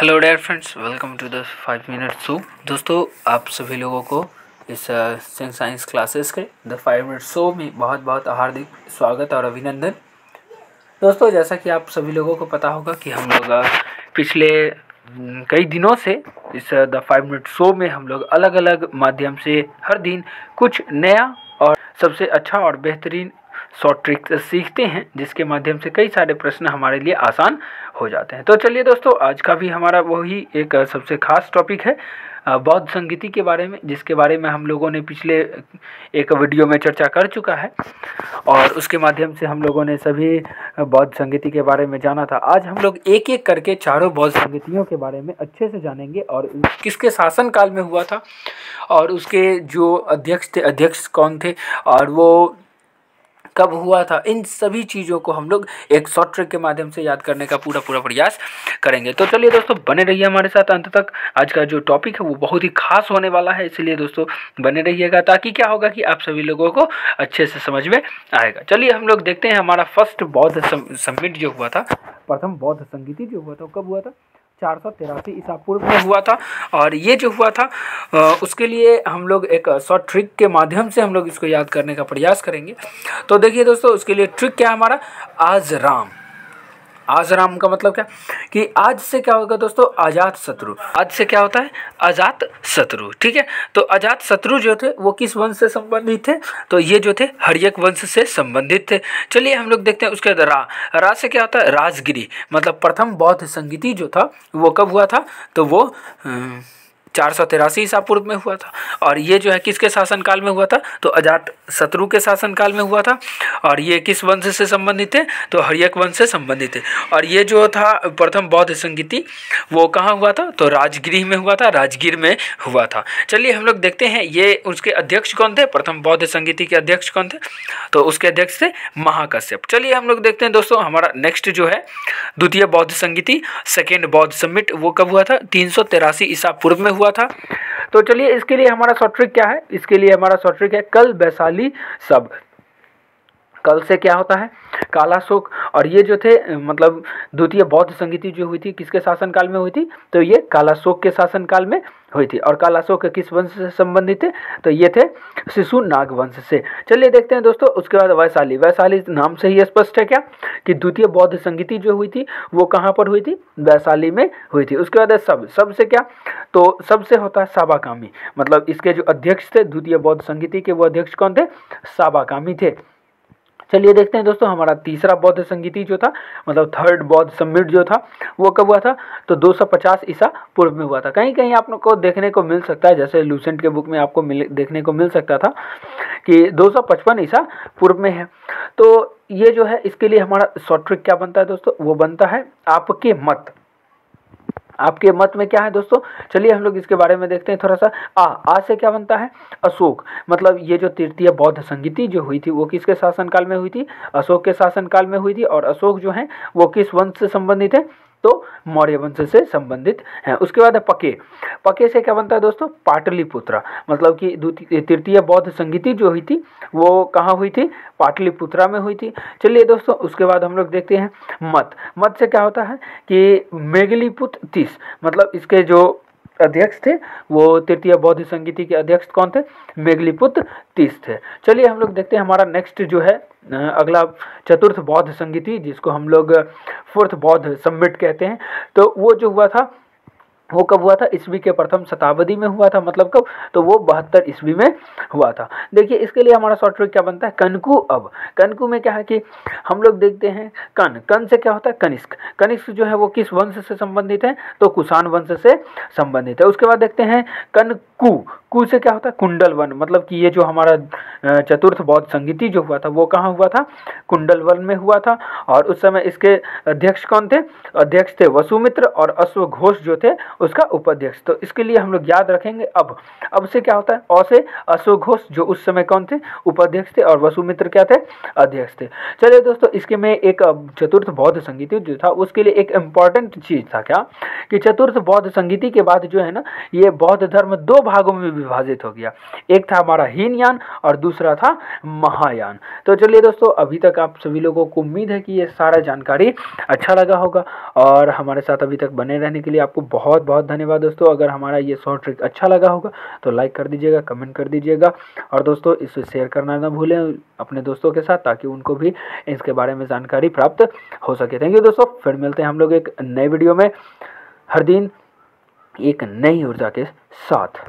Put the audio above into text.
Hello dear friends, welcome to the 5 minute show. दोस्तों, आप सभी लोगों को इस साइंस क्लासेस के द 5 मिनट शो में बहुत बहुत हार्दिक स्वागत और अभिनंदन। दोस्तों, जैसा कि आप सभी लोगों को पता होगा कि हम लोग पिछले कई दिनों से इस द 5 मिनट शो में हम लोग अलग अलग माध्यम से हर दिन कुछ नया और सबसे अच्छा और बेहतरीन शॉर्ट ट्रिक सीखते हैं, जिसके माध्यम से कई सारे प्रश्न हमारे लिए आसान हो जाते हैं। तो चलिए दोस्तों, आज का भी हमारा वही एक सबसे खास टॉपिक है बौद्ध संगीति के बारे में, जिसके बारे में हम लोगों ने पिछले एक वीडियो में चर्चा कर चुका है और उसके माध्यम से हम लोगों ने सभी बौद्ध संगीति के बारे में जाना था। आज हम लोग एक एक करके चारों बौद्ध संगीतियों के बारे में अच्छे से जानेंगे और किसके शासन काल में हुआ था और उसके जो अध्यक्ष थे, अध्यक्ष कौन थे और वो कब हुआ था। इन सभी चीज़ों को हम लोग एक शॉर्ट ट्रिक के माध्यम से याद करने का पूरा प्रयास करेंगे। तो चलिए दोस्तों, बने रहिए हमारे साथ अंत तक। आज का जो टॉपिक है वो बहुत ही खास होने वाला है, इसलिए दोस्तों बने रहिएगा, ताकि क्या होगा कि आप सभी लोगों को अच्छे से समझ में आएगा। चलिए हम लोग देखते हैं हमारा फर्स्ट बौद्ध समिट जो हुआ था, प्रथम बौद्ध संगीति जो हुआ था, कब हुआ था? 483 ईसा पूर्व में हुआ था। और ये जो हुआ था उसके लिए हम लोग एक शॉर्ट ट्रिक के माध्यम से हम लोग इसको याद करने का प्रयास करेंगे। तो देखिए दोस्तों, उसके लिए ट्रिक क्या है हमारा? आज राम। आज राम का मतलब क्या कि आज से क्या होगा दोस्तों? अजात शत्रु। आज से क्या होता है? अजात शत्रु। ठीक है, तो अजात शत्रु जो थे वो किस वंश से संबंधित थे? तो ये जो थे हर्यक वंश से संबंधित थे। चलिए हम लोग देखते हैं उसके बाद रा से क्या होता है? राजगिरी। मतलब प्रथम बौद्ध संगीति जो था वो कब हुआ था? तो वो 483 ईसा पूर्व में हुआ था। और ये जो है किसके शासनकाल में हुआ था? तो अजात शत्रु के शासनकाल में हुआ था। और ये किस वंश से संबंधित है? तो हर्यक वंश से संबंधित है। और ये जो था प्रथम बौद्ध संगीति वो कहाँ हुआ था? तो राजगिर में हुआ था, राजगीर में हुआ था। चलिए हम लोग देखते हैं ये उसके अध्यक्ष कौन थे, प्रथम बौद्ध संगीति के अध्यक्ष कौन थे? तो उसके अध्यक्ष थे महाकश्यप। चलिए हम लोग देखते हैं दोस्तों, हमारा नेक्स्ट जो है द्वितीय बौद्ध संगीति, सेकेंड बौद्ध समिट, वो कब हुआ था? 383 ईसा पूर्व में हुआ था। तो चलिए इसके लिए हमारा शॉर्ट ट्रिक क्या है? इसके लिए हमारा शॉर्ट ट्रिक है कल वैशाली सब। कल से क्या होता है? कालाशोक। और ये जो थे मतलब द्वितीय बौद्ध संगीति जो हुई थी किसके शासनकाल में हुई थी? तो ये कालाशोक के शासनकाल में हुई थी। और कालाशोक किस वंश से संबंधित थे? तो ये थे शिशु नाग वंश से। चलिए देखते हैं दोस्तों, उसके बाद वैशाली। वैशाली नाम से ही स्पष्ट है क्या कि द्वितीय बौद्ध संगीति जो हुई थी वो कहाँ पर हुई थी? वैशाली में हुई थी। उसके बाद सब से क्या? तो सबसे होता है साबाकामी। मतलब इसके जो अध्यक्ष थे द्वितीय बौद्ध संगीति के, वो अध्यक्ष कौन थे? साबाकामी थे। चलिए देखते हैं दोस्तों, हमारा तीसरा बौद्ध संगीति जो था, मतलब थर्ड बौद्ध समिट जो था, वो कब हुआ था? तो 250 ईसा पूर्व में हुआ था। कहीं कहीं आप लोग को देखने को मिल सकता है, जैसे लूसेंट के बुक में आपको देखने को मिल सकता था कि 255 ईसा पूर्व में है। तो ये जो है इसके लिए हमारा शॉर्ट ट्रिक क्या बनता है दोस्तों? वो बनता है आपके मत। आपके मत में क्या है दोस्तों? चलिए हम लोग इसके बारे में देखते हैं थोड़ा सा। आ से क्या बनता है? अशोक। मतलब ये जो तृतीय बौद्ध संगीति जो हुई थी वो किसके शासनकाल में हुई थी? अशोक के शासनकाल में हुई थी। और अशोक जो है वो किस वंश से संबंधित है? तो मौर्य वंश से संबंधित है। उसके बाद है पके। पके से क्या बनता है दोस्तों? पाटलिपुत्रा। मतलब कि तृतीय बौद्ध संगीति जो हुई थी वो कहाँ हुई थी? पाटलिपुत्रा में हुई थी। चलिए दोस्तों, उसके बाद हम लोग देखते हैं मत। मत से क्या होता है कि मेघलीपुत्र 30। मतलब इसके जो अध्यक्ष थे वो तृतीय बौद्ध संगीति के अध्यक्ष कौन थे? मेघलीपुत्र 30 थे। चलिए हम लोग देखते हैं हमारा नेक्स्ट जो है अगला चतुर्थ बौद्ध संगीति, जिसको हम लोग फोर्थ बौद्ध समिट कहते हैं। तो वो जो हुआ था वो कब हुआ था? ईस्वी के प्रथम शताब्दी में हुआ था। मतलब कब? तो वो 72 ईस्वी में हुआ था। देखिए इसके लिए हमारा शॉर्ट ट्रिक क्या बनता है? कनकु। अब कनकु में क्या है कि हम लोग देखते हैं कन से क्या होता है? कनिष्क। कनिष्क जो है वो किस वंश से संबंधित है? तो कुषाण वंश से संबंधित है। उसके बाद देखते हैं कनकु। कु से क्या होता है? कुंडल वन। मतलब कि ये जो हमारा चतुर्थ बौद्ध संगीति जो हुआ था वो कहाँ हुआ था? कुंडल वन में हुआ था। और उस समय इसके अध्यक्ष कौन थे? अध्यक्ष थे वसुमित्र। और अश्वघोष जो थे उसका उपाध्यक्ष। तो इसके लिए हम लोग याद रखेंगे। अब से क्या होता है, अ से अशोक घोष जो उस समय कौन थे, उपाध्यक्ष थे, और वसुमित्र क्या थे, अध्यक्ष थे। चलिए दोस्तों, इसके में एक चतुर्थ बौद्ध संगीति जो था उसके लिए एक इम्पॉर्टेंट चीज था क्या, कि चतुर्थ बौद्ध संगीति के बाद जो है ना, ये बौद्ध धर्म दो भागों में विभाजित हो गया। एक था हमारा हीनयान और दूसरा था महायान। तो चलिए दोस्तों, अभी तक आप सभी लोगों को उम्मीद है कि ये सारा जानकारी अच्छा लगा होगा, और हमारे साथ अभी तक बने रहने के लिए आपको बहुत बहुत धन्यवाद दोस्तों। अगर हमारा ये शॉर्ट ट्रिक अच्छा लगा होगा तो लाइक कर दीजिएगा, कमेंट कर दीजिएगा, और दोस्तों इसे शेयर करना ना भूलें अपने दोस्तों के साथ, ताकि उनको भी इसके बारे में जानकारी प्राप्त हो सके। थैंक यू दोस्तों, फिर मिलते हैं हम लोग एक नए वीडियो में, हर दिन एक नई ऊर्जा के साथ।